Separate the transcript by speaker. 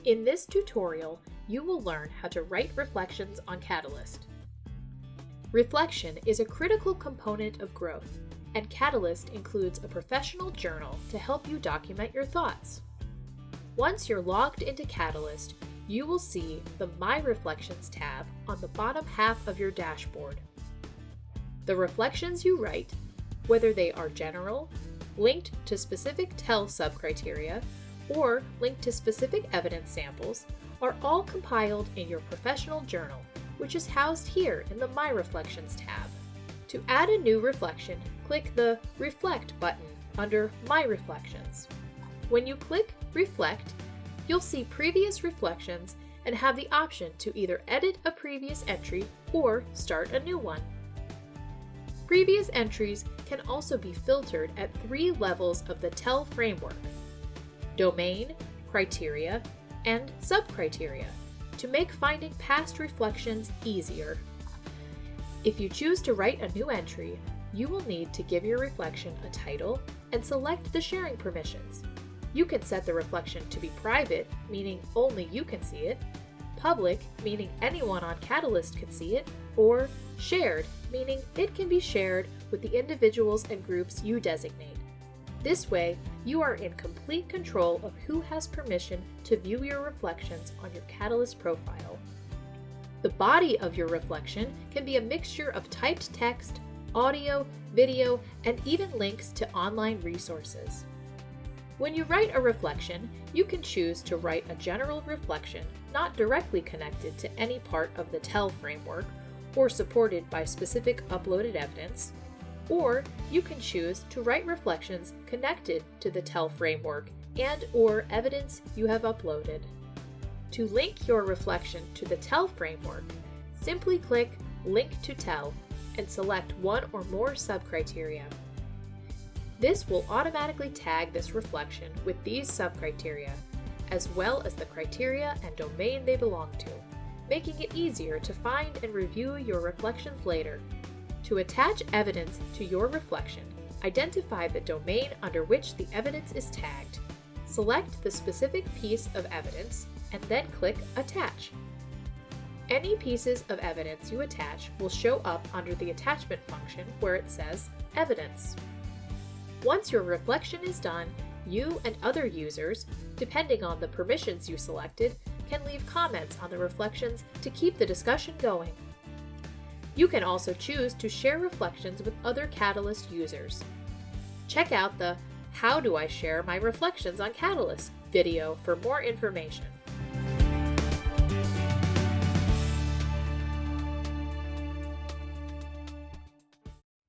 Speaker 1: In this tutorial, you will learn how to write reflections on Catalyst. Reflection is a critical component of growth, and Catalyst includes a professional journal to help you document your thoughts. Once you're logged into Catalyst, you will see the My Reflections tab on the bottom half of your dashboard. The reflections you write, whether they are general, linked to specific TEL subcriteria, or linked to specific evidence samples, are all compiled in your professional journal, which is housed here in the My Reflections tab. To add a new reflection, click the Reflect button under My Reflections. When you click Reflect, you'll see previous reflections and have the option to either edit a previous entry or start a new one. Previous entries can also be filtered at 3 levels of the TEL framework: domain, criteria, and subcriteria, to make finding past reflections easier. If you choose to write a new entry, you will need to give your reflection a title and select the sharing permissions. You can set the reflection to be private, meaning only you can see it, public, meaning anyone on Catalyst can see it, or shared, meaning it can be shared with the individuals and groups you designate. This way, you are in complete control of who has permission to view your reflections on your Catalyst profile. The body of your reflection can be a mixture of typed text, audio, video, and even links to online resources. When you write a reflection, you can choose to write a general reflection not directly connected to any part of the TEL framework or supported by specific uploaded evidence, or you can choose to write reflections connected to the TEL framework and/or evidence you have uploaded. To link your reflection to the TEL framework, simply click Link to TEL and select one or more subcriteria. This will automatically tag this reflection with these subcriteria, as well as the criteria and domain they belong to, making it easier to find and review your reflections later. To attach evidence to your reflection, identify the domain under which the evidence is tagged. Select the specific piece of evidence and then click Attach. Any pieces of evidence you attach will show up under the attachment function where it says Evidence. Once your reflection is done, you and other users, depending on the permissions you selected, can leave comments on the reflections to keep the discussion going. You can also choose to share reflections with other Catalyst users. Check out the How Do I Share My Reflections on Catalyst video for more information.